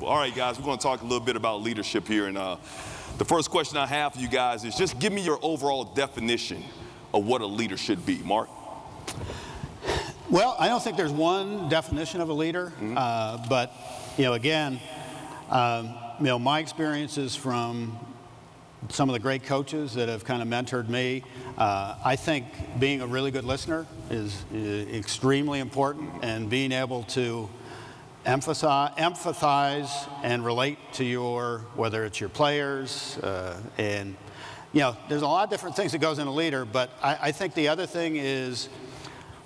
All right, guys, we're going to talk a little bit about leadership here. And the first question I have for you guys is just give me your overall definition of what a leader should be. Mark? Well, I don't think there's one definition of a leader, but, again, my experiences from some of the great coaches that have kind of mentored me, I think being a really good listener is extremely important, and being able to empathize and relate to whether it's your players, and there's a lot of different things that goes in a leader, but I think the other thing is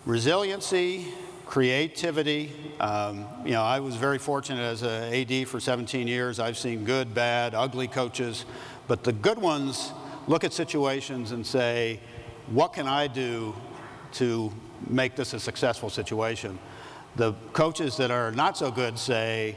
resiliency, creativity. I was very fortunate as an AD for 17 years. I've seen good, bad, ugly coaches, but the good ones look at situations and say, what can I do to make this a successful situation? The coaches that are not so good say,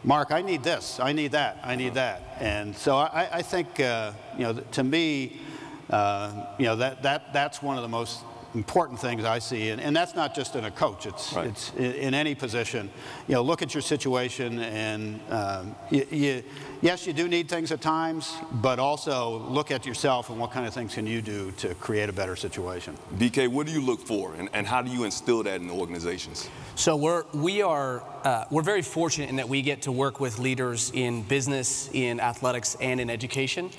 Mark, I need this, I need that, I need that. And so I think, to me, that's one of the most important things I see, and that's not just in a coach, it's in any position. Look at your situation, and yes, you do need things at times, but also look at yourself and what kind of things can you do to create a better situation. BK, what do you look for, and how do you instill that in the organizations? So we're very fortunate in that we get to work with leaders in business, in athletics, and in education.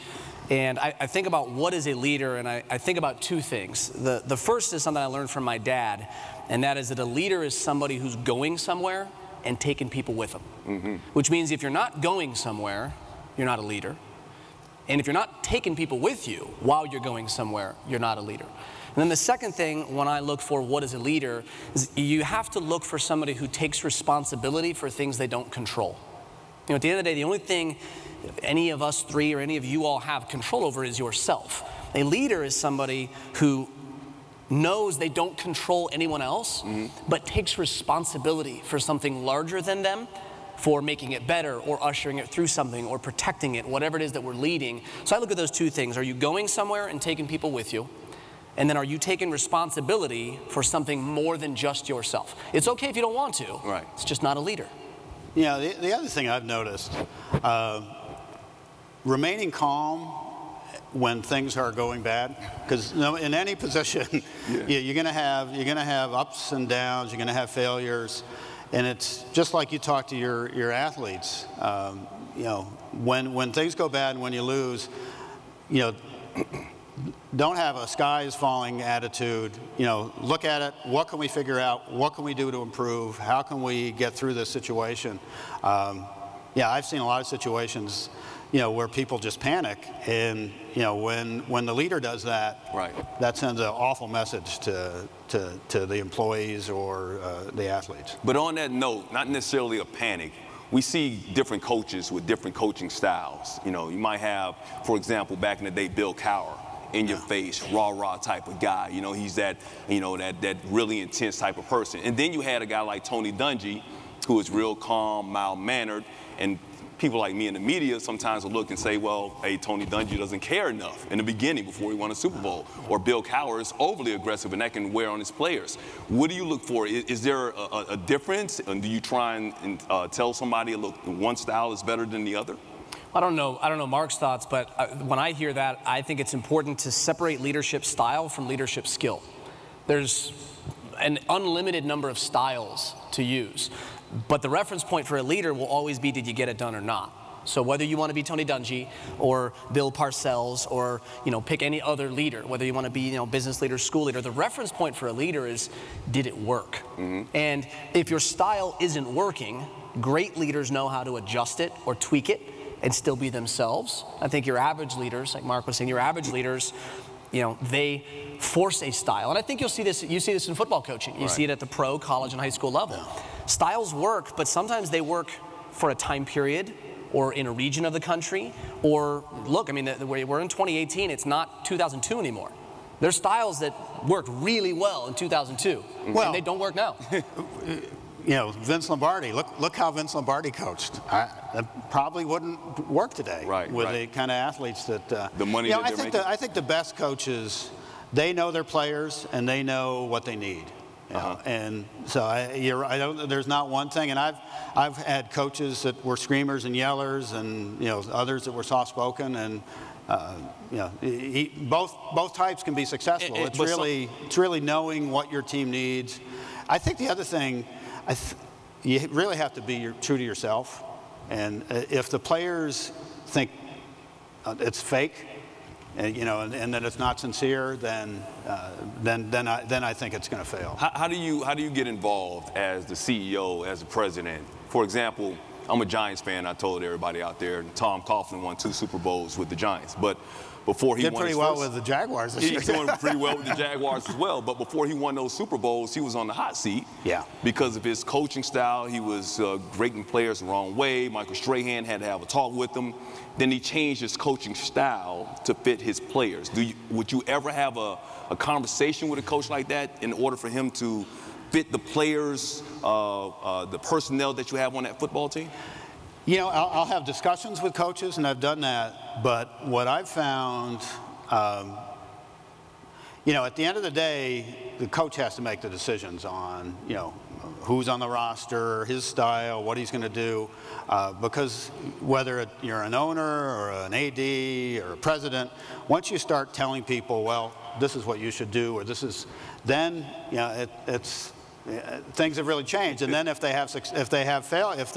And I think about what is a leader, and I think about two things. The first is something I learned from my dad, and that is that a leader is somebody who's going somewhere and taking people with them. Which means if you're not going somewhere, you're not a leader. And if you're not taking people with you while you're going somewhere, you're not a leader. And then the second thing, when I look for what is a leader, is you have to look for somebody who takes responsibility for things they don't control. At the end of the day, the only thing any of us three or any of you all have control over is yourself. A leader is somebody who knows they don't control anyone else, but takes responsibility for something larger than them, for making it better or ushering it through something or protecting it, whatever it is that we're leading. So I look at those two things. Are you going somewhere and taking people with you? And then are you taking responsibility for something more than just yourself? It's okay if you don't want to. Right. It's just not a leader. The other thing I've noticed, remaining calm when things are going bad, because in any position, you're going to have ups and downs, you're going to have failures, and it's just like you talk to your athletes. When things go bad and when you lose, don't have a sky is falling attitude. Look at it. What can we figure out? What can we do to improve? How can we get through this situation? I've seen a lot of situations, where people just panic, and when the leader does that, that sends an awful message to the employees or the athletes. But on that note, not necessarily a panic. We see different coaches with different coaching styles. You might have, for example, back in the day, Bill Cowher. In your face, rah-rah type of guy. He's that, that really intense type of person. And then you had a guy like Tony Dungy, who is real calm, mild-mannered, and people like me in the media sometimes will look and say, well, hey, Tony Dungy doesn't care enough in the beginning before he won a Super Bowl. Or Bill Cowher is overly aggressive, and that can wear on his players. What do you look for? Is there a difference? And do you try and tell somebody, look, one style is better than the other? I don't know Mark's thoughts, but when I hear that, I think it's important to separate leadership style from leadership skill. There's an unlimited number of styles to use, but the reference point for a leader will always be, did you get it done or not? So whether you want to be Tony Dungy or Bill Parcells or pick any other leader, whether you want to be business leader, school leader, the reference point for a leader is, did it work? And if your style isn't working, great leaders know how to adjust it or tweak it and still be themselves. I think your average leaders, like Mark was saying, your average leaders, they force a style. And I think you see this in football coaching. You see it at the pro, college, and high school level. Styles work, but sometimes they work for a time period or in a region of the country. Or, look, I mean, we're in 2018. It's not 2002 anymore. There's styles that worked really well in 2002, and they don't work now. Vince Lombardi, look how Vince Lombardi coached. That probably wouldn't work today with the kind of athletes that... the money that they're making. I think the best coaches, they know their players and they know what they need. You know? And so there's not one thing. And I've had coaches that were screamers and yellers, and others that were soft-spoken, and both types can be successful. It's really knowing what your team needs. I think the other thing, you really have to be true to yourself. And if the players think it's fake, and that it's not sincere, then I think it's going to fail. How do you get involved as the CEO, as the president? For example, I'm a Giants fan. I told everybody out there. Tom Coughlin won 2 Super Bowls with the Giants, but before he did won pretty well with the Jaguars this year. He's doing pretty well with the Jaguars as well. But before he won those Super Bowls, he was on the hot seat. Yeah. Because of his coaching style, he was grading players the wrong way. Michael Strahan had to have a talk with him. Then he changed his coaching style to fit his players. Would you ever have a conversation with a coach like that in order for him to fit the players, the personnel that you have on that football team? I'll have discussions with coaches, and I've done that. But what I've found, at the end of the day, the coach has to make the decisions on, who's on the roster, his style, what he's going to do. Because whether you're an owner or an AD or a president, once you start telling people, well, this is what you should do, or then things have really changed. And then if they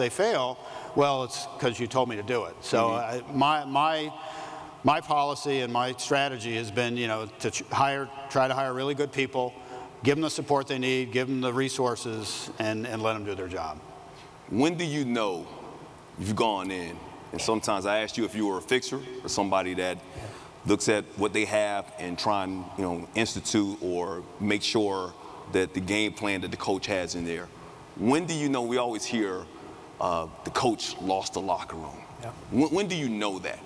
fail, well, it's because you told me to do it. So my policy and my strategy has been, to try to hire really good people, give them the support they need, give them the resources, and let them do their job. When do you know you've gone in? And sometimes I asked you if you were a fixer or somebody that looks at what they have and try and institute or make sure that the game plan that the coach has in there. When do you know? We always hear the coach lost the locker room. Yeah. When do you know that?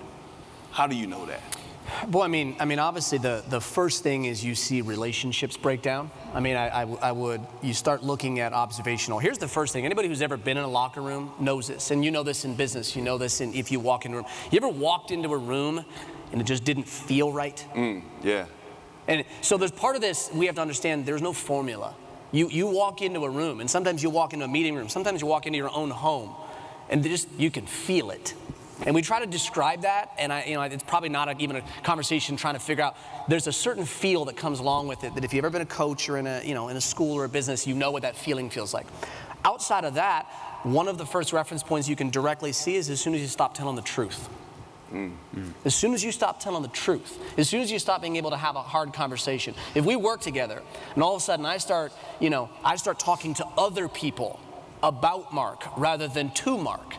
How do you know that? Well, I mean, obviously the first thing is you see relationships break down. I mean, you start looking at observational. Here's the first thing. Anybody who's ever been in a locker room knows this, and you know this in business. You know this if you walk in a room. You ever walked into a room and it just didn't feel right? Yeah. And so there's part of this we have to understand. There's no formula. You walk into a room, and sometimes you walk into a meeting room. Sometimes you walk into your own home, and you can feel it. And we try to describe that, and it's probably not even a conversation trying to figure out. There's a certain feel that comes along with it that if you've ever been a coach or in a school or a business, you know what that feeling feels like. Outside of that, one of the first reference points you can directly see is as soon as you stop telling the truth. As soon as you stop telling the truth, as soon as you stop being able to have a hard conversation. If we work together, and all of a sudden I start talking to other people about Mark rather than to Mark.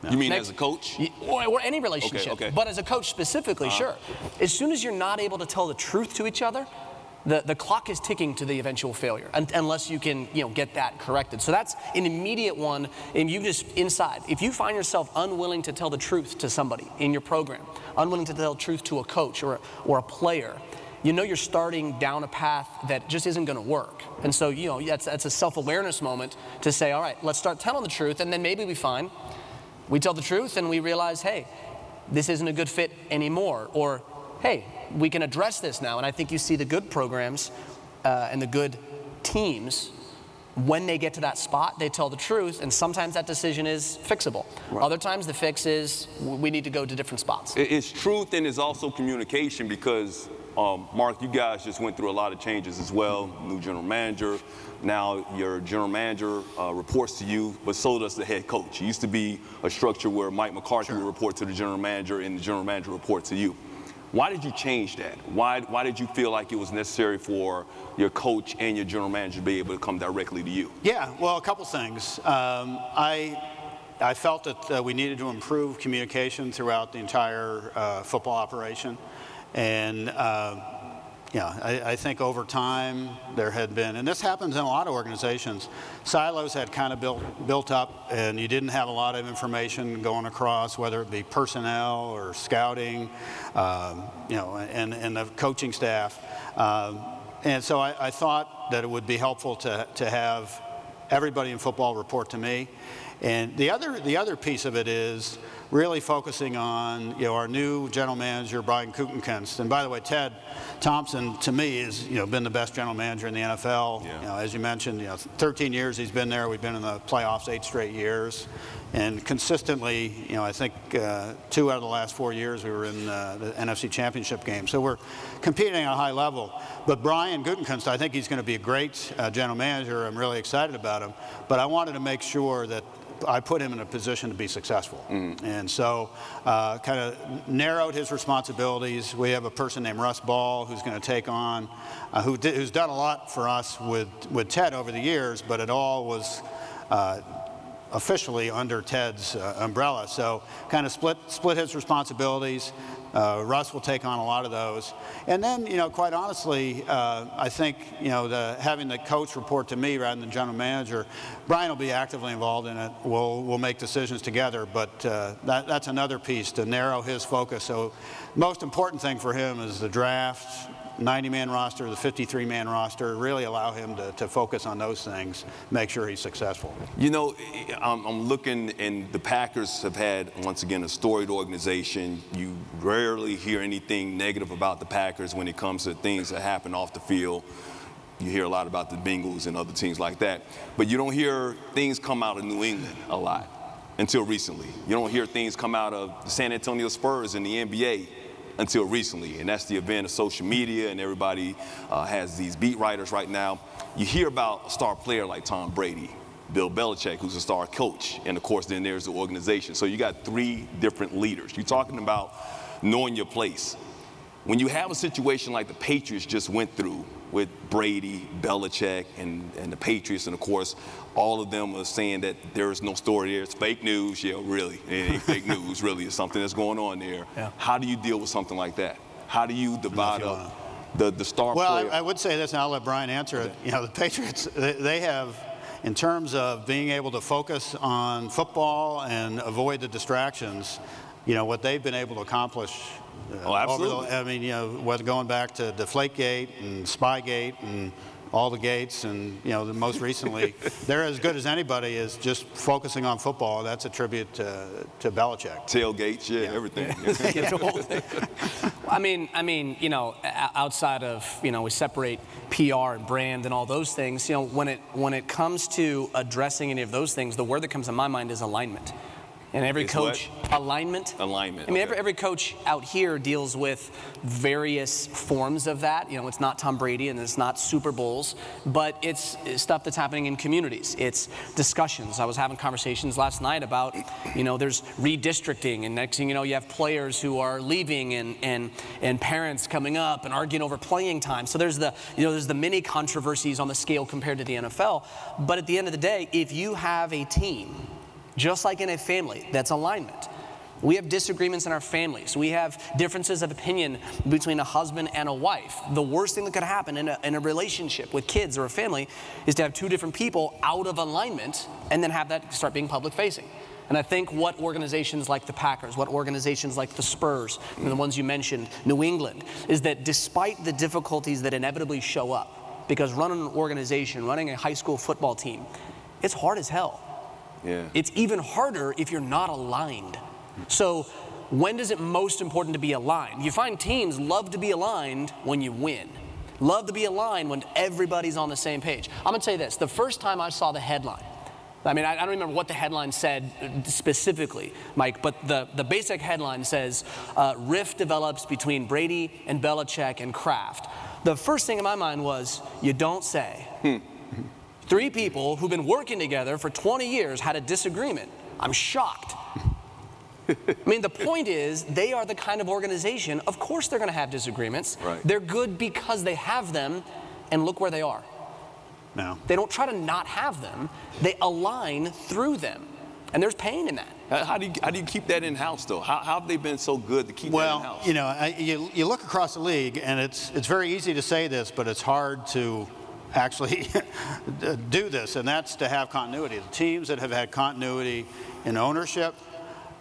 You mean as a coach? Or any relationship. Okay. But as a coach specifically, sure. As soon as you're not able to tell the truth to each other, the clock is ticking to the eventual failure, unless you can get that corrected. So that's an immediate one, and you just inside. If you find yourself unwilling to tell the truth to somebody in your program, unwilling to tell the truth to a coach or a player, you're starting down a path that just isn't going to work. And so that's a self-awareness moment to say, all right, let's start telling the truth, and then maybe we tell the truth and we realize, hey, this isn't a good fit anymore, or hey, we can address this now. And I think you see the good programs and the good teams, when they get to that spot, they tell the truth, and sometimes that decision is fixable. Right. Other times the fix is we need to go to different spots. It's truth, and it's also communication, because Mark, you guys just went through a lot of changes as well. New general manager. Now your general manager reports to you, but so does the head coach. It used to be a structure where Mike McCarthy would report to the general manager and the general manager report to you. Why did you change that? Why did you feel like it was necessary for your coach and your general manager to be able to come directly to you? Yeah, well, a couple things. I felt that we needed to improve communication throughout the entire football operation. And I think over time there had been, and this happens in a lot of organizations, silos had kind of built up, and you didn't have a lot of information going across, whether it be personnel or scouting, and the coaching staff. And so I thought that it would be helpful to have everybody in football report to me. And the other piece of it is, really focusing on, our new general manager, Brian Gutekunst. And by the way, Ted Thompson, to me, has, been the best general manager in the NFL. Yeah. As you mentioned, 13 years he's been there. We've been in the playoffs 8 straight years. And consistently, I think 2 out of the last 4 years we were in the NFC Championship game. So we're competing at a high level. But Brian Gutekunst, I think he's going to be a great general manager. I'm really excited about him. But I wanted to make sure that I put him in a position to be successful. And so kind of narrowed his responsibilities. We have a person named Russ Ball who's going to take on, who's done a lot for us with Ted over the years, but it all was officially under Ted's umbrella. So kind of split his responsibilities. Russ will take on a lot of those. And then, quite honestly, I think, having the coach report to me rather than general manager, Brian will be actively involved in it. We'll make decisions together, but that's another piece to narrow his focus. So most important thing for him is the draft, 90-man roster, the 53-man roster, really allow him to focus on those things, make sure he's successful. I'm looking, and the Packers have had, once again, a storied organization. You rarely hear anything negative about the Packers when it comes to things that happen off the field. You hear a lot about the Bengals and other teams like that. But you don't hear things come out of New England a lot until recently. You don't hear things come out of the San Antonio Spurs in the NBA until recently, and that's the event of social media, and everybody has these beat writers right now. You hear about a star player like Tom Brady, Bill Belichick, who's a star coach, and of course then there's the organization. So you got 3 different leaders. You're talking about knowing your place. When you have a situation like the Patriots just went through with Brady, Belichick, and the Patriots, and of course all of them are saying that there is no story there. It's fake news. Yeah, really. It ain't fake news, really. It's something that's going on there. Yeah. How do you deal with something like that? How do you divide up the star player? Well, I would say this, and I'll let Brian answer it. The Patriots, they have, in terms of being able to focus on football and avoid the distractions, what they've been able to accomplish. Oh, absolutely. Whether going back to Deflategate and Spygate and all the gates, and the most recently, they're as good as anybody is just focusing on football. That's a tribute to Belichick. Tailgates, everything. Outside of we separate PR and brand and all those things. When it comes to addressing any of those things, the word that comes to my mind is alignment. And every coach, alignment. Alignment. Every coach out here deals with various forms of that. It's not Tom Brady and it's not Super Bowls, but it's stuff that's happening in communities. It's discussions. I was having conversations last night about, there's redistricting, and next thing you know, you have players who are leaving and parents coming up and arguing over playing time. So there's the mini controversies on the scale compared to the NFL. But at the end of the day, if you have a team, just like in a family, that's alignment. We have disagreements in our families. We have differences of opinion between a husband and a wife. The worst thing that could happen in a relationship with kids or a family is to have 2 different people out of alignment and then have that start being public facing. And I think what organizations like the Packers, what organizations like the Spurs, and the ones you mentioned, New England, is that despite the difficulties that inevitably show up, because running an organization, running a high school football team, it's hard as hell. Yeah. It's even harder if you're not aligned. So when is it most important to be aligned? You find teams love to be aligned when you win. Love to be aligned when everybody's on the same page. I'm going to tell you this. The first time I saw the headline, I don't remember what the headline said specifically, Mike, but the basic headline says, rift develops between Brady and Belichick and Kraft. The first thing in my mind was, you don't say. 3 people who've been working together for 20 years had a disagreement. I'm shocked. The point is, they are the kind of organization, of course they're going to have disagreements. Right. They're good because they have them, and look where they are. No. They don't try to not have them. They align through them. And there's pain in that. How do you keep that in-house, though? How have they been so good to keep that in-house? You look across the league, and it's very easy to say this, but it's hard to actually do this, and that's to have continuity. The teams that have had continuity in ownership,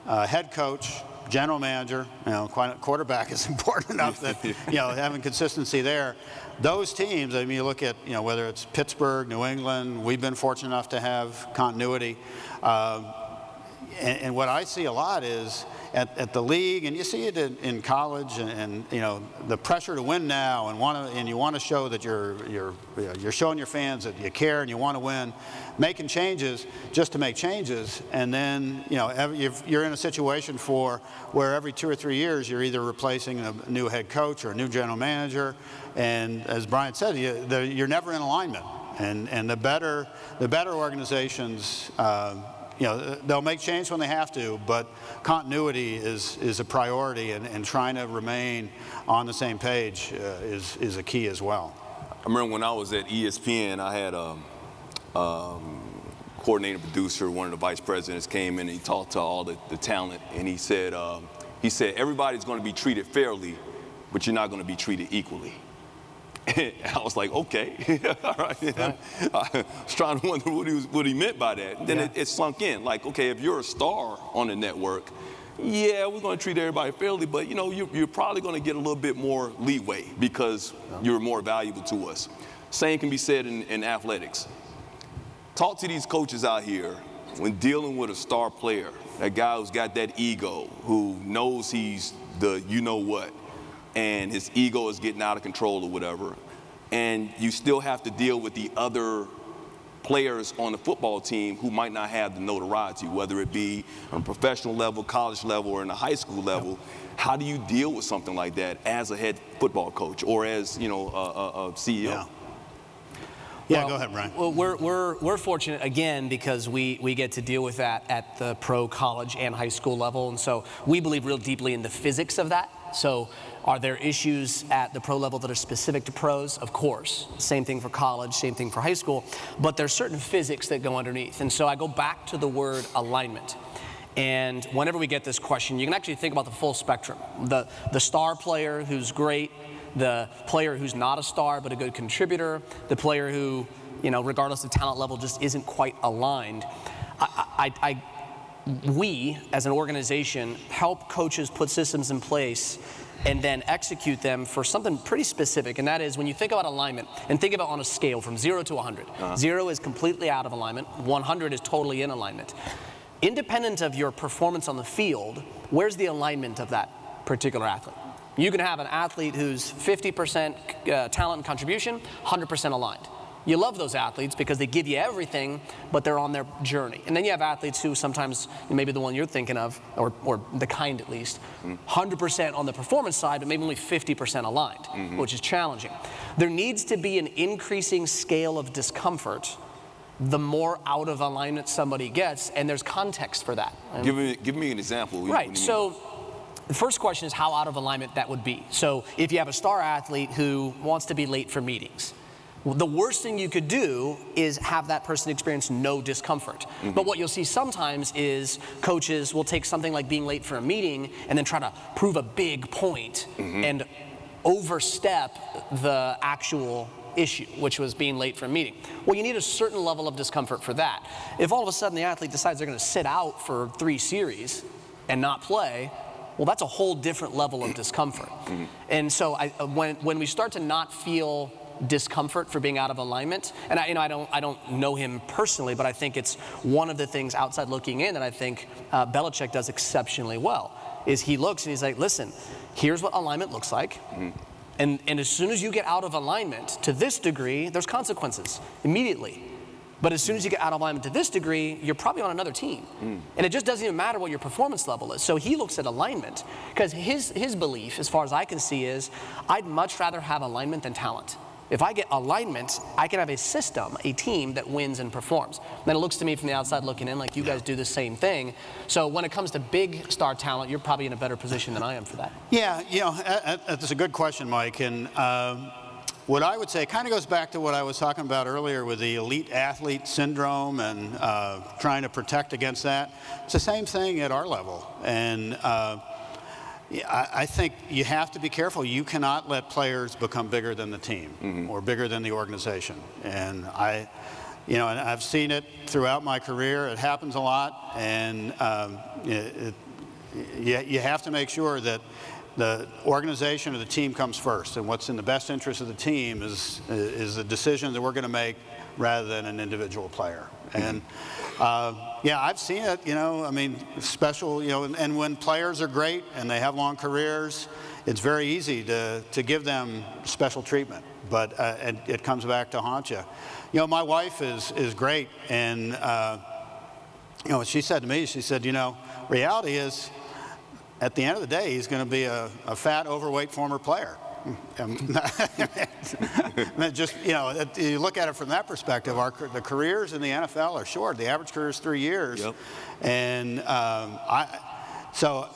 head coach, general manager, quarterback is important enough that, having consistency there. Those teams, you look at, whether it's Pittsburgh, New England, we've been fortunate enough to have continuity. and what I see a lot is at the league, and you see it in college, and you know, the pressure to win now, and you want to show that you're showing your fans that you care and you want to win, making changes just to make changes, and then you know you're in a situation where every 2 or 3 years you're either replacing a new head coach or a new general manager, and as Brian said, you're never in alignment, and the better organizations. You know, they'll make change when they have to, but continuity is a priority, and trying to remain on the same page is a key as well. I remember when I was at ESPN, I had a coordinating producer, one of the vice presidents came in and he talked to all the talent, and he said everybody's going to be treated fairly, but you're not going to be treated equally. I was like, okay, all right. I was trying to wonder what he meant by that. And then it sunk in, like, okay, if you're a star on the network, yeah, we're going to treat everybody fairly, but you know, you're probably going to get a little bit more leeway because you're more valuable to us. Same can be said in athletics. Talk to these coaches out here when dealing with a star player, that guy who's got that ego, who knows he's the you-know-what, and his ego is getting out of control or whatever, and you still have to deal with the other players on the football team who might not have the notoriety, whether it be on a professional level, college level, or in a high school level. How do you deal with something like that as a head football coach or as, you know, a CEO? Yeah, go ahead, Brian. Well, we're fortunate, again, because we get to deal with that at the pro, college, and high school level, and so we believe real deeply in the physics of that. So are there issues at the pro level that are specific to pros? Of course. Same thing for college, same thing for high school, but there's certain physics that go underneath. And so I go back to the word alignment. And whenever we get this question, you can actually think about the full spectrum. The star player who's great, the player who's not a star but a good contributor, the player who, you know, regardless of talent level, just isn't quite aligned. We, as an organization, help coaches put systems in place and then execute them for something pretty specific, and that is when you think about alignment, and think about on a scale from 0 to 100. 0 is completely out of alignment, 100 is totally in alignment. Independent of your performance on the field, where's the alignment of that particular athlete? You can have an athlete who's 50% talent and contribution, 100% aligned. You love those athletes because they give you everything, but they're on their journey. And then you have athletes who sometimes, maybe the one you're thinking of, or the kind at least, 100% on the performance side, but maybe only 50% aligned, which is challenging. There needs to be an increasing scale of discomfort the more out of alignment somebody gets, and there's context for that. Give me an example. Right, so the first question is how out of alignment that would be. So if you have a star athlete who wants to be late for meetings, the worst thing you could do is have that person experience no discomfort. But what you'll see sometimes is coaches will take something like being late for a meeting and then try to prove a big point and overstep the actual issue, which was being late for a meeting. Well, you need a certain level of discomfort for that. If all of a sudden the athlete decides they're going to sit out for 3 series and not play, well, that's a whole different level of discomfort. And so when we start to not feel discomfort for being out of alignment, and I don't know him personally, but I think it's one of the things outside looking in that I think Belichick does exceptionally well, is he looks and he's like, listen, here's what alignment looks like, and as soon as you get out of alignment to this degree, there's consequences immediately. But as soon as you get out of alignment to this degree, you're probably on another team. And it just doesn't even matter what your performance level is. So he looks at alignment, because his belief, as far as I can see, is I'd much rather have alignment than talent. If I get alignment, I can have a system, a team that wins and performs. Then it looks to me from the outside looking in like you guys do the same thing. So when it comes to big star talent, you're probably in a better position than I am for that. Yeah, you know, that's a good question, Mike. And what I would say kind of goes back to what I was talking about earlier with the elite athlete syndrome and trying to protect against that. It's the same thing at our level. And I think you have to be careful. You cannot let players become bigger than the team or bigger than the organization. And and I've seen it throughout my career. It happens a lot, and you have to make sure that the organization of the team comes first, and what's in the best interest of the team is the decision that we're going to make rather than an individual player. And yeah, I've seen it, you know, I mean, special, you know, and when players are great and they have long careers, it's very easy to give them special treatment, but it comes back to haunt you. You know, my wife is great, and you know, what she said to me, she said, you know, reality is, at the end of the day, he's going to be a fat, overweight former player. Just, you know, you look at it from that perspective, the careers in the NFL are short. The average career is 3 years. Yep. And so,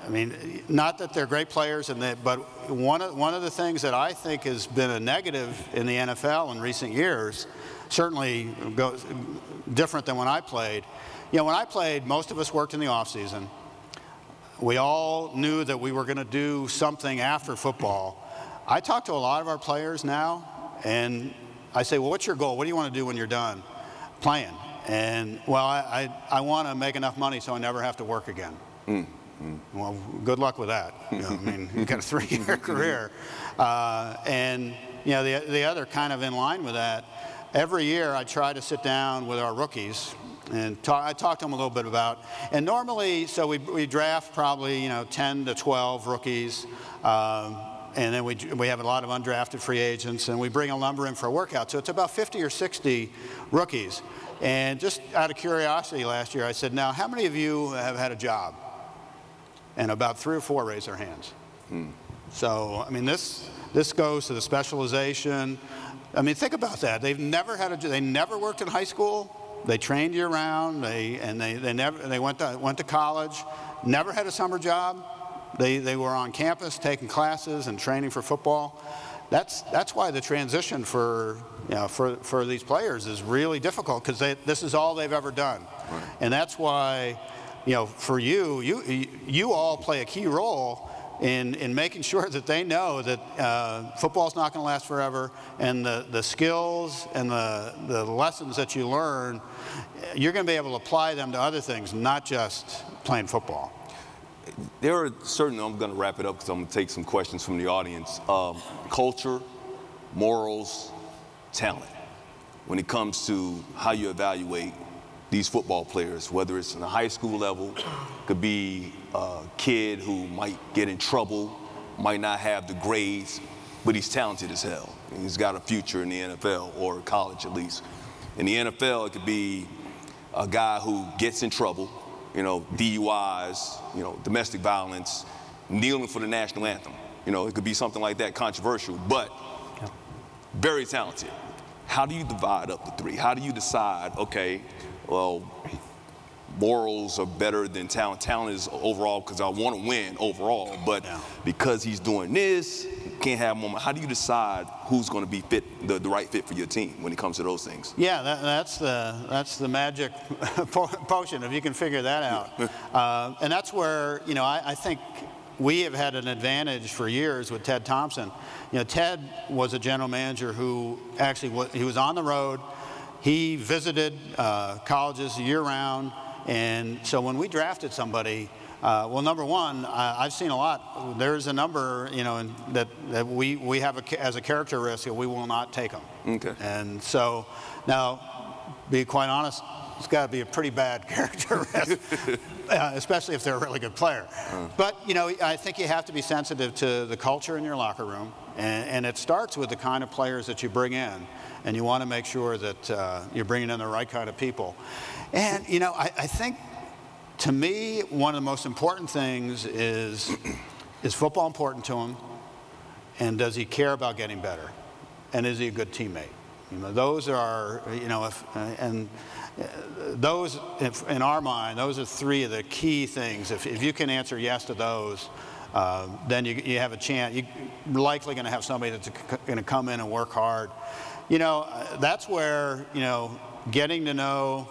I mean, not that they're great players, but one of the things that I think has been a negative in the NFL in recent years, certainly different than when I played. You know, when I played, most of us worked in the off season. We all knew that we were going to do something after football. I talk to a lot of our players now, and I say, well, what's your goal? What do you want to do when you're done playing? And, well, I want to make enough money so I never have to work again. Well, good luck with that. You know, I mean, you've got a 3-year career. And, you know, the other kind of in line with that, every year I try to sit down with our rookies and I talk to them a little bit about, and normally, so we draft probably, you know, 10 to 12 rookies, and then we have a lot of undrafted free agents, and we bring a number in for a workout. So it's about 50 or 60 rookies. And just out of curiosity last year, I said, now, how many of you have had a job? And about 3 or 4 raised their hands. So, I mean, this goes to the specialization. I mean, think about that. They've never had they never worked in high school. They trained year round. They went to college. Never had a summer job. They were on campus taking classes and training for football. That's why the transition for these players is really difficult, because this is all they've ever done. Right. And that's why, you know, for you all play a key role in making sure that they know that football's not going to last forever, and the skills and the lessons that you learn, you're going to be able to apply them to other things, not just playing football. There are certain, I'm going to wrap it up because I'm going to take some questions from the audience. Culture, morals, talent. When it comes to how you evaluate these football players, whether it's in the high school level, could be a kid who might get in trouble, might not have the grades, but he's talented as hell. He's got a future in the NFL, or college at least. In the NFL, it could be a guy who gets in trouble, you know, DUIs, you know, domestic violence, kneeling for the national anthem. You know, it could be something like that, controversial, but very talented. How do you divide up the three? How do you decide, okay, well, morals are better than talent. Talent is overall because I want to win overall, but because he's doing this, can't have moment. How do you decide who's going to be fit, the right fit for your team when it comes to those things? Yeah, that's the magic potion, if you can figure that out. And that's where, you know, I think we have had an advantage for years with Ted Thompson. You know, Ted was a general manager who actually he was on the road. He visited colleges year-round, and so when we drafted somebody, well, number one, I've seen a lot. There's a number, you know, that we have as a character risk that we will not take them. Okay. And so now, be quite honest, it's got to be a pretty bad character risk, especially if they're a really good player. But, you know, I think you have to be sensitive to the culture in your locker room, and it starts with the kind of players that you bring in. And you want to make sure that you're bringing in the right kind of people. And, you know, I think, to me, one of the most important things is football important to him? And does he care about getting better? And is he a good teammate? You know, those are, you know, those, in our mind, those are 3 of the key things. If you can answer yes to those, then you have a chance. You're likely going to have somebody that's going to come in and work hard. You know, that's where, you know, getting to know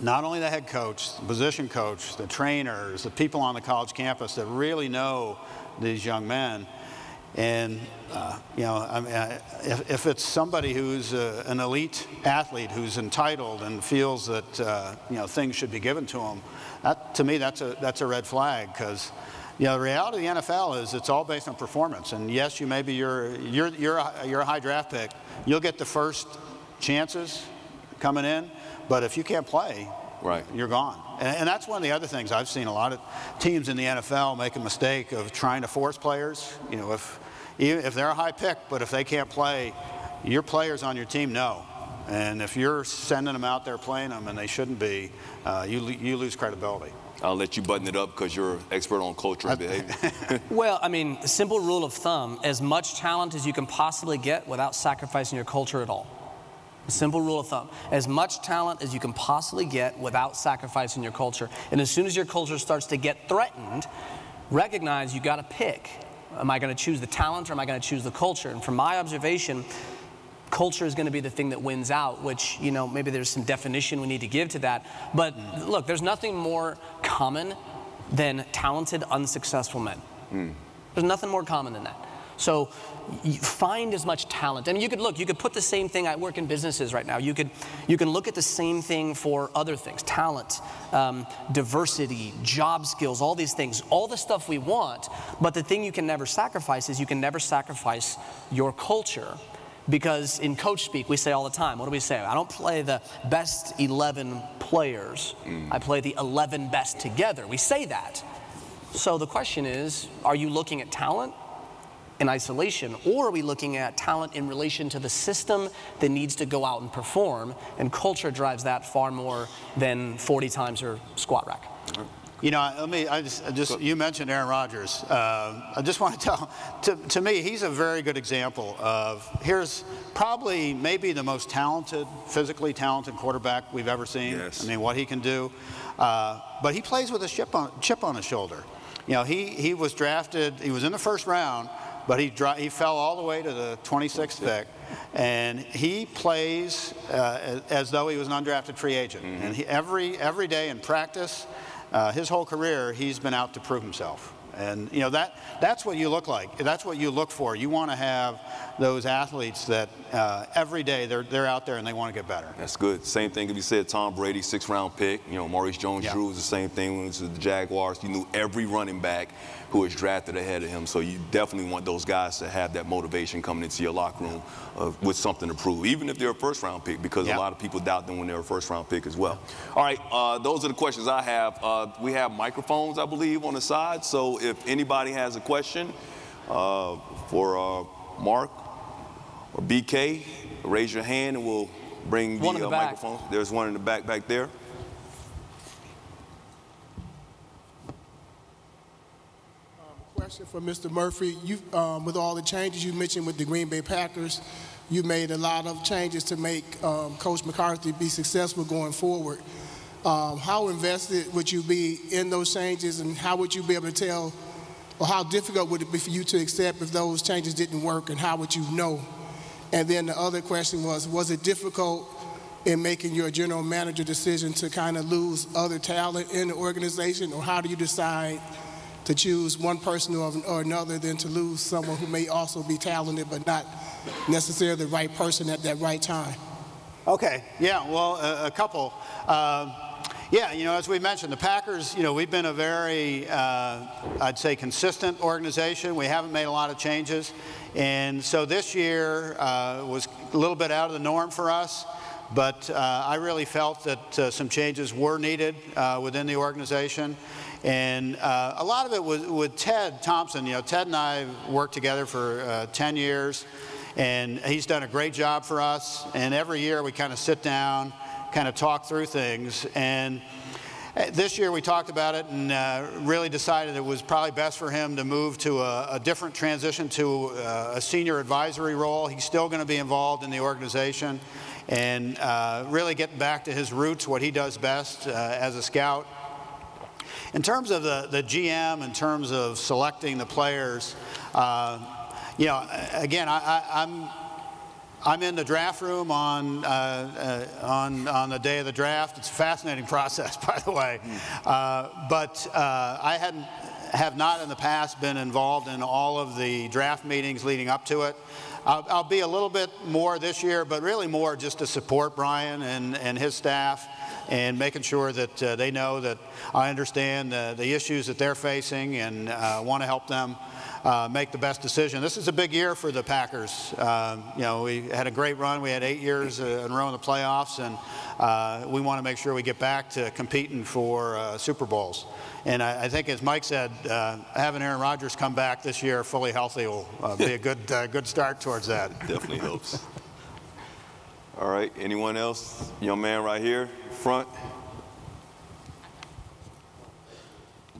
not only the head coach, the position coach, the trainers, the people on the college campus that really know these young men. And, you know, I mean, if it's somebody who's an elite athlete who's entitled and feels that, you know, things should be given to him, to me, that's a red flag, because, You know, the reality of the NFL is it's all based on performance. And yes, you maybe you're a high draft pick. You'll get the first chances coming in, but if you can't play, right, you're gone. And that's one of the other things I've seen a lot of teams in the NFL make a mistake of trying to force players. You know, if they're a high pick, but if they can't play, your players on your team know. And if you're sending them out there playing them and they shouldn't be, you lose credibility. I'll let you button it up because you're expert on culture and behavior. Well, I mean, simple rule of thumb, as much talent as you can possibly get without sacrificing your culture at all. A simple rule of thumb. As much talent as you can possibly get without sacrificing your culture. And as soon as your culture starts to get threatened, recognize you got to pick. Am I going to choose the talent or am I going to choose the culture? And from my observation, culture is going to be the thing that wins out, which, you know, maybe there's some definition we need to give to that. But look, there's nothing more common than talented, unsuccessful men. There's nothing more common than that. So you find as much talent. I mean, you could put the same thing. I work in businesses right now. You can look at the same thing for other things: talent, diversity, job skills, all these things, all the stuff we want. But the thing you can never sacrifice is you can never sacrifice your culture. Because in coach speak, we say all the time, what do we say? I don't play the best 11 players. I play the 11 best together. We say that. So the question is, are you looking at talent in isolation, or are we looking at talent in relation to the system that needs to go out and perform? And culture drives that far more than 40 times or squat rack. You know, you mentioned Aaron Rodgers. I just want to tell, to me, he's a very good example of, here's probably maybe the most talented, physically talented quarterback we've ever seen. Yes. I mean, what he can do. But he plays with a chip on his shoulder. You know, he was drafted, he was in the first round, but he fell all the way to the 26th pick. And he plays as though he was an undrafted free agent. And every day in practice, his whole career, he's been out to prove himself. And, you know, that's what you look like. That's what you look for. You want to have those athletes that every day they're out there and they want to get better. That's good. Same thing if you said Tom Brady, 6th round pick. You know, Maurice Jones-Drew was the same thing when he was with the Jaguars. You knew every running back who was drafted ahead of him. So you definitely want those guys to have that motivation coming into your locker room with something to prove, even if they're a first-round pick, because a lot of people doubt them when they're a first-round pick as well. All right, those are the questions I have. We have microphones, I believe, on the side. So if anybody has a question for Mark or BK, raise your hand and we'll bring the microphone. There's one in the back there. Question for Mr. Murphy. You, with all the changes you mentioned with the Green Bay Packers, you made a lot of changes to make Coach McCarthy be successful going forward. How invested would you be in those changes, and how would you be able to tell, or how difficult would it be for you to accept if those changes didn't work, and how would you know? And then the other question was it difficult in making your general manager decision to kind of lose other talent in the organization, or how do you decide to choose one person or another than to lose someone who may also be talented but not necessarily the right person at that right time? Okay, yeah, well, a couple. Yeah, you know, as we mentioned, the Packers, you know, we've been a very, I'd say, consistent organization. We haven't made a lot of changes. And so this year was a little bit out of the norm for us. But I really felt that some changes were needed within the organization. And a lot of it was with Ted Thompson. You know, Ted and I worked together for 10 years, and he's done a great job for us. And every year we kind of sit down, kind of talk through things. And this year we talked about it and really decided it was probably best for him to move to a different transition to a senior advisory role. He's still going to be involved in the organization and really getting back to his roots, what he does best as a scout. In terms of the GM, in terms of selecting the players, you know, again, I'm in the draft room on the day of the draft. It's a fascinating process, by the way. But I have not in the past been involved in all of the draft meetings leading up to it. I'll be a little bit more this year, but really more just to support Brian and his staff. and making sure that they know that I understand the issues that they're facing and want to help them make the best decision. This is a big year for the Packers. You know, we had a great run. We had 8 years in a row in the playoffs, and we want to make sure we get back to competing for Super Bowls. And I think, as Mike said, having Aaron Rodgers come back this year fully healthy will be a good start towards that. Definitely helps. All right, anyone else? Young man right here, front.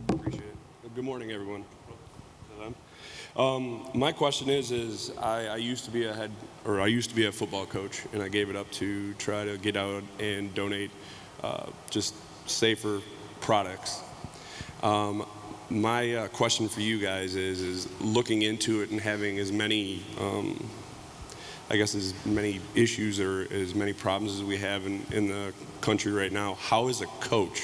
Appreciate it. Good morning, everyone. My question is I used to be a football coach, and I gave it up to try to get out and donate just safer products. My question for you guys is looking into it and having as many, I guess, as many issues or as many problems as we have in the country right now, how as a coach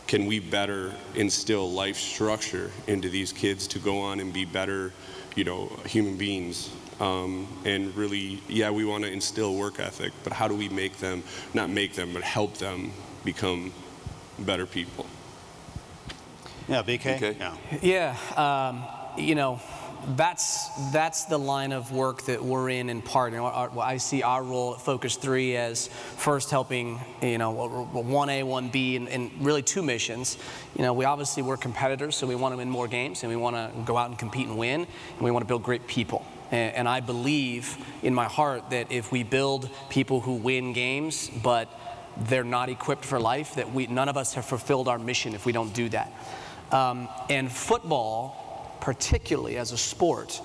can we better instill life structure into these kids to go on and be better, you know, human beings? And really, yeah, we want to instill work ethic, but how do we make them, not make them, but help them become better people? Yeah, BK? Okay. Yeah, you know, that's the line of work that we're in part. You know, I see our role at Focus 3 as first helping, you know, 1A, 1B, and really 2 missions. You know, we're competitors, so we want to win more games, and we want to go out and compete and win, and we want to build great people. And I believe in my heart that if we build people who win games, but they're not equipped for life, that none of us have fulfilled our mission if we don't do that. And football, particularly as a sport,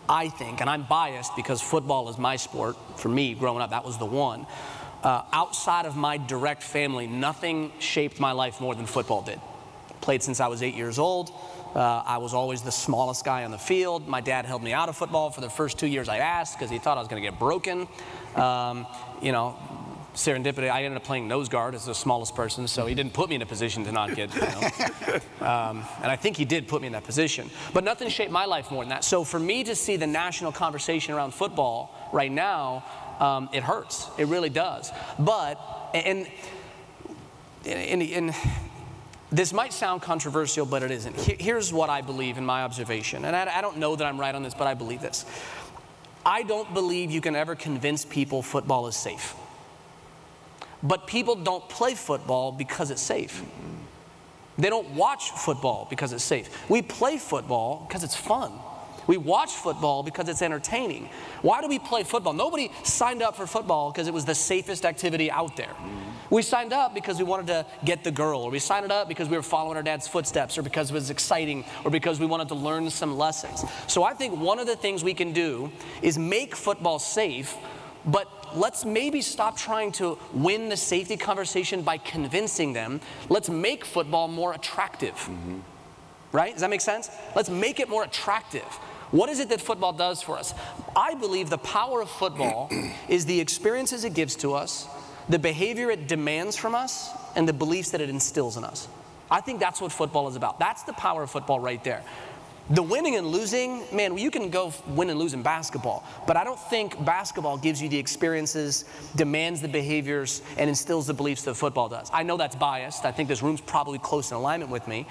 I think, and I'm biased because football is my sport. For me, growing up, that was the one. Outside of my direct family, nothing shaped my life more than football did. Played since I was 8 years old. I was always the smallest guy on the field. My dad held me out of football for the first 2 years I asked because he thought I was going to get broken. You know, serendipity, I ended up playing nose guard as the smallest person, so he didn't put me in a position to not get, you know. And I think he did put me in that position. But nothing shaped my life more than that. So for me to see the national conversation around football right now, it hurts. It really does. But, and this might sound controversial, but it isn't. Here's what I believe in my observation. And I don't know that I'm right on this, but I believe this. I don't believe you can ever convince people football is safe. But people don't play football because it's safe. They don't watch football because it's safe. We play football because it's fun. We watch football because it's entertaining. Why do we play football? Nobody signed up for football because it was the safest activity out there. We signed up because we wanted to get the girl, or we signed it up because we were following our dad's footsteps, or because it was exciting, or because we wanted to learn some lessons. So I think one of the things we can do is make football safe, but let's maybe stop trying to win the safety conversation by convincing them. Let's make football more attractive. Right? Does that make sense? Let's make it more attractive. What is it that football does for us? I believe the power of football is the experiences it gives to us, the behavior it demands from us, and the beliefs that it instills in us. I think that's what football is about. That's the power of football right there. The winning and losing, man, you can go win and lose in basketball, but I don't think basketball gives you the experiences, demands the behaviors, and instills the beliefs that football does. I know that's biased. I think this room's probably close in alignment with me,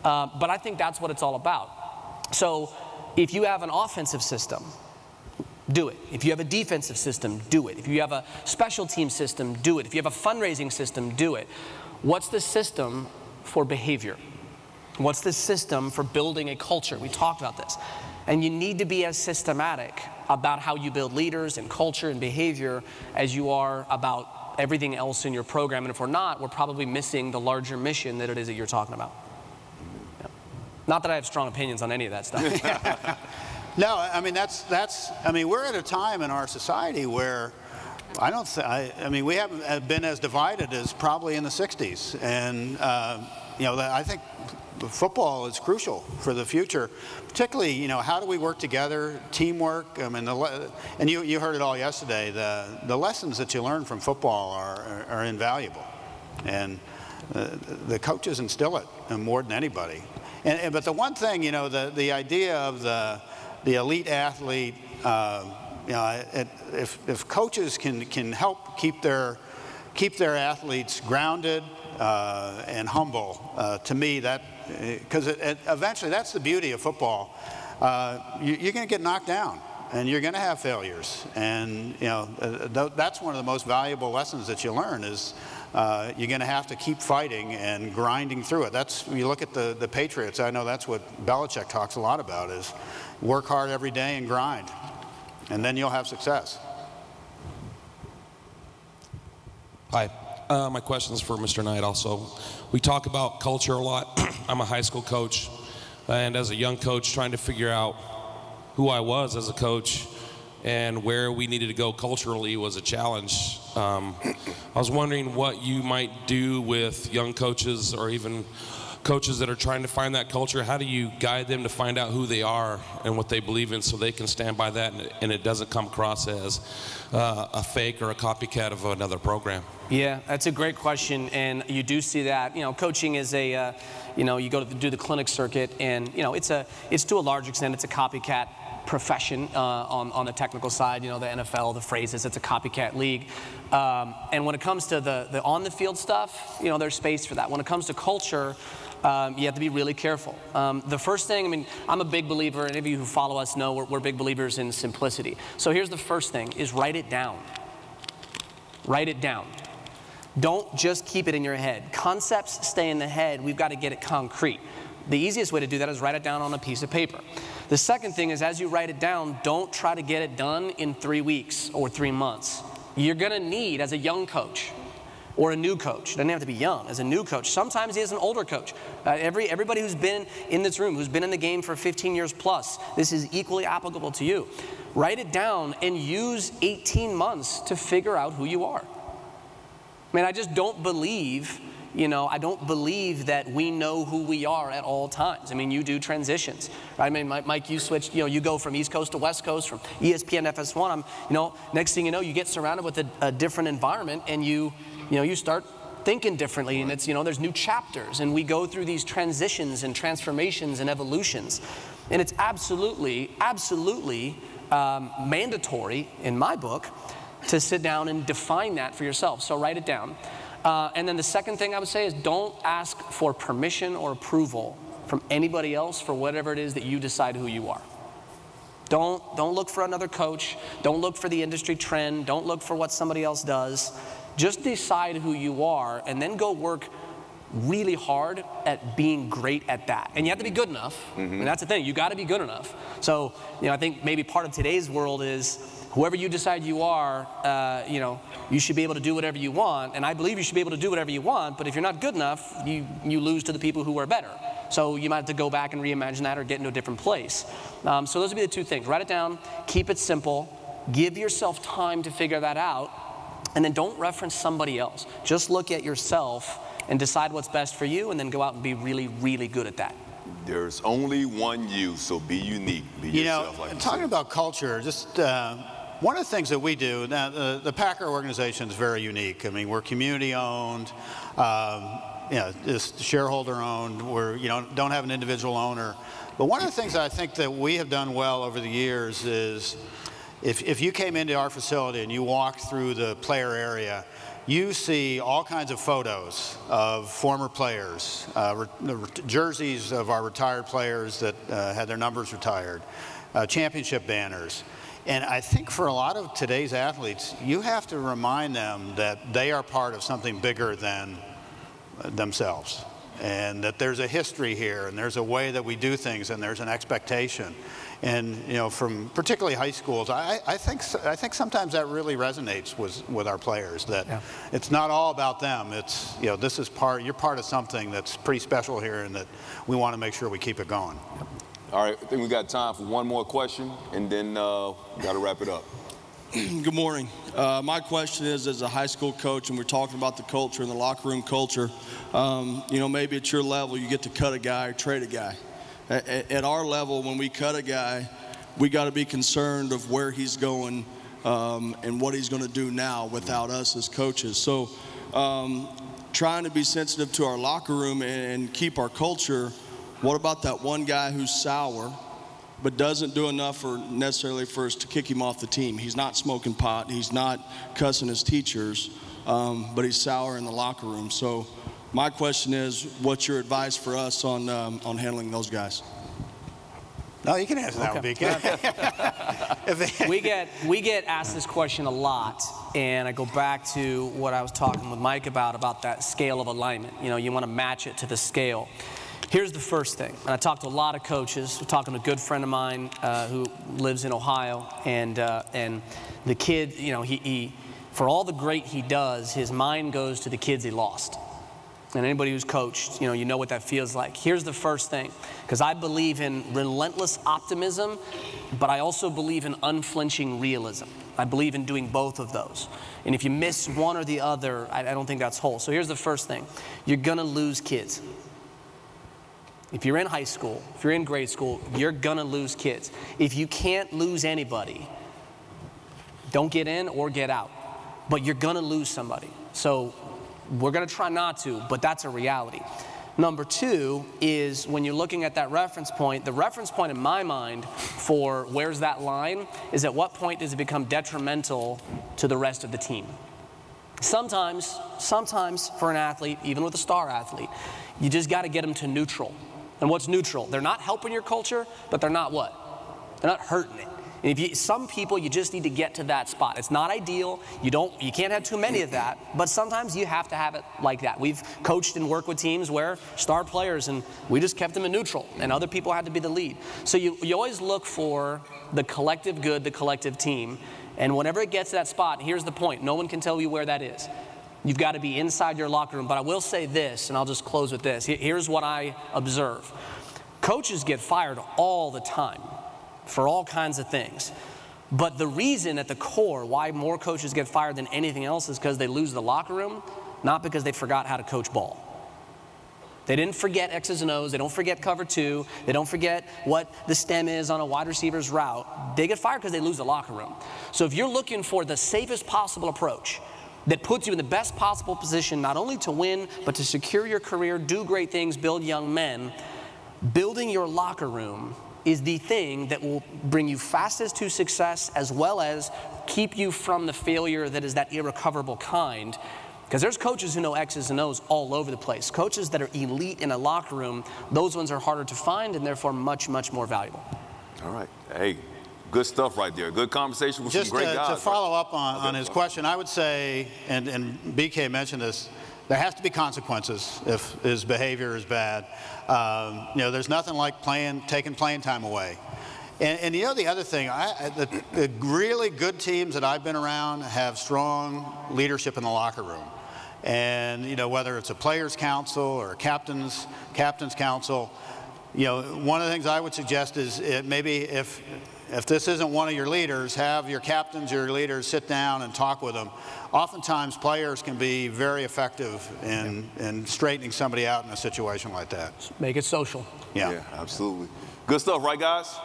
but I think that's what it's all about. So if you have an offensive system, do it. If you have a defensive system, do it. If you have a special team system, do it. If you have a fundraising system, do it. What's the system for behavior? What's the system for building a culture? We talked about this. And you need to be as systematic about how you build leaders and culture and behavior as you are about everything else in your program. And if we're not, we're probably missing the larger mission that it is that you're talking about. Yeah. Not that I have strong opinions on any of that stuff. No, I mean, I mean, we're at a time in our society where I mean, we haven't been as divided as probably in the 60s. And, you know, I think football is crucial for the future, particularly, you know, how do we work together, teamwork. I mean, and you heard it all yesterday. The lessons that you learn from football are invaluable, and the coaches instill it more than anybody. But the one thing, you know, the idea of the elite athlete, you know, if coaches can help keep their keep their athletes grounded and humble. To me, that, because eventually that's the beauty of football. You're going to get knocked down, and you're going to have failures. And that's one of the most valuable lessons that you learn is you're going to have to keep fighting and grinding through it. That's, you look at the Patriots, I know that's what Belichick talks a lot about, is work hard every day and grind, and then you'll have success. Hi. My question is for Mr. Knight also. We talk about culture a lot. I'm a high school coach, and as a young coach trying to figure out who I was as a coach and where we needed to go culturally was a challenge. I was wondering what you might do with young coaches or even coaches that are trying to find that culture. How do you guide them to find out who they are and what they believe in so they can stand by that and it doesn't come across as a fake or a copycat of another program? Yeah, that's a great question, and you do see that. Coaching is a, you go to do the clinic circuit, and it's to a large extent it's a copycat profession on the technical side. The NFL, the phrases, it's a copycat league. And when it comes to the on-the-field stuff, there's space for that. When it comes to culture, you have to be really careful. The first thing, I'm a big believer, and any of you who follow us know we're big believers in simplicity. So here's the first thing, is write it down. Write it down. Don't just keep it in your head. Concepts stay in the head. We've got to get it concrete. The easiest way to do that is write it down on a piece of paper. The second thing is, as you write it down, don't try to get it done in 3 weeks or 3 months. You're going to need, as a young coach or a new coach, doesn't have to be young, as a new coach, sometimes he is an older coach. Everybody who's been in this room, who's been in the game for 15 years plus, this is equally applicable to you. Write it down and use 18 months to figure out who you are. I just don't believe, I don't believe that we know who we are at all times. You do transitions. Right? Mike, you switched, you go from East Coast to West Coast, from ESPN to FS1. Next thing you know, you get surrounded with a different environment, and you start thinking differently, and it's, there's new chapters, and we go through these transitions and transformations and evolutions. And it's absolutely, absolutely mandatory, in my book, to sit down and define that for yourself. So write it down. And then the second thing I would say is don't ask for permission or approval from anybody else for whatever it is that you decide who you are. Don't look for another coach. Don't look for the industry trend. Don't look for what somebody else does. Just decide who you are and then go work really hard at being great at that. And you have to be good enough. And that's the thing. You got to be good enough. So, I think maybe part of today's world is whoever you decide you are, you should be able to do whatever you want. And I believe you should be able to do whatever you want, but if you're not good enough, you lose to the people who are better. So you might have to go back and reimagine that or get into a different place. So those would be the two things. Write it down, keep it simple, give yourself time to figure that out, and then don't reference somebody else. Just look at yourself and decide what's best for you, and then go out and be really, really good at that. There's only one you, so be unique. Be yourself. Like talking about culture, just one of the things that we do, now the Packer organization is very unique. We're community owned, just shareholder owned. We're, don't have an individual owner. But one of the things I think that we have done well over the years is if you came into our facility and you walked through the player area, you see all kinds of photos of former players, jerseys of our retired players that had their numbers retired, championship banners. And I think for a lot of today's athletes, you have to remind them that they are part of something bigger than themselves, and that there's a history here, and there's a way that we do things, and there's an expectation. And from particularly high schools, I think sometimes that really resonates with our players. That it's not all about them. It's this is you're part of something that's pretty special here, and that we want to make sure we keep it going. All right, I think we got time for one more question, and then got to wrap it up. Good morning. My question is, as a high school coach, and we're talking about the culture and the locker room culture, maybe at your level you get to cut a guy or trade a guy. At our level, when we cut a guy, we got to be concerned of where he's going and what he's going to do now without us as coaches. So trying to be sensitive to our locker room and keep our culture. What about that one guy who's sour but doesn't do enough necessarily for us to kick him off the team? He's not smoking pot. He's not cussing his teachers. but he's sour in the locker room. So my question is, what's your advice for us on handling those guys? No, you can answer that one, BK. We get asked this question a lot, and I go back to what I was talking with Mike about that scale of alignment. You know, you want to match it to the scale. Here's the first thing, and I talked to a lot of coaches. I'm talking to a good friend of mine who lives in Ohio, and the kid, you know, he for all the great he does, his mind goes to the kids he lost. And anybody who's coached, you know what that feels like. Here's the first thing, because I believe in relentless optimism, but I also believe in unflinching realism. I believe in doing both of those. And if you miss one or the other, I don't think that's whole. So here's the first thing. You're going to lose kids. If you're in high school, if you're in grade school, you're going to lose kids. If you can't lose anybody, don't get in or get out. But you're going to lose somebody. So we're going to try not to, but that's a reality. Number two is when you're looking at that reference point, the reference point in my mind for where's that line is at what point does it become detrimental to the rest of the team. Sometimes for an athlete, even with a star athlete, you just got to get them to neutral. And what's neutral? They're not helping your culture, but they're not what? They're not hurting it. And some people, you just need to get to that spot. It's not ideal. You can't have too many of that, but sometimes you have to have it like that. We've coached and worked with teams where star players, and we just kept them in neutral, and other people had to be the lead. So you always look for the collective good, the collective team, and whenever it gets to that spot, here's the point. No one can tell you where that is. You've got to be inside your locker room. But I will say this, and I'll just close with this. Here's what I observe. Coaches get fired all the time for all kinds of things. But the reason at the core why more coaches get fired than anything else is because they lose the locker room, not because they forgot how to coach ball. They didn't forget X's and O's. They don't forget cover two. They don't forget what the stem is on a wide receiver's route. They get fired because they lose the locker room. So if you're looking for the safest possible approach that puts you in the best possible position, not only to win, but to secure your career, do great things, build young men, building your locker room is the thing that will bring you fastest to success as well as keep you from the failure that is that irrecoverable kind. Because there's coaches who know X's and O's all over the place. Coaches that are elite in a locker room, those ones are harder to find and therefore much, much more valuable. All right. Hey, good stuff right there. Good conversation with some great guys. Just to follow up on his question, I would say, and BK mentioned this, there has to be consequences if his behavior is bad. There's nothing like taking playing time away. And the other thing, the really good teams that I've been around have strong leadership in the locker room. And, whether it's a players' council or a captain's council, one of the things I would suggest is maybe if this isn't one of your leaders, have your captains, your leaders sit down and talk with them. Oftentimes, players can be very effective in straightening somebody out in a situation like that. Make it social. Yeah, absolutely. Good stuff, right, guys?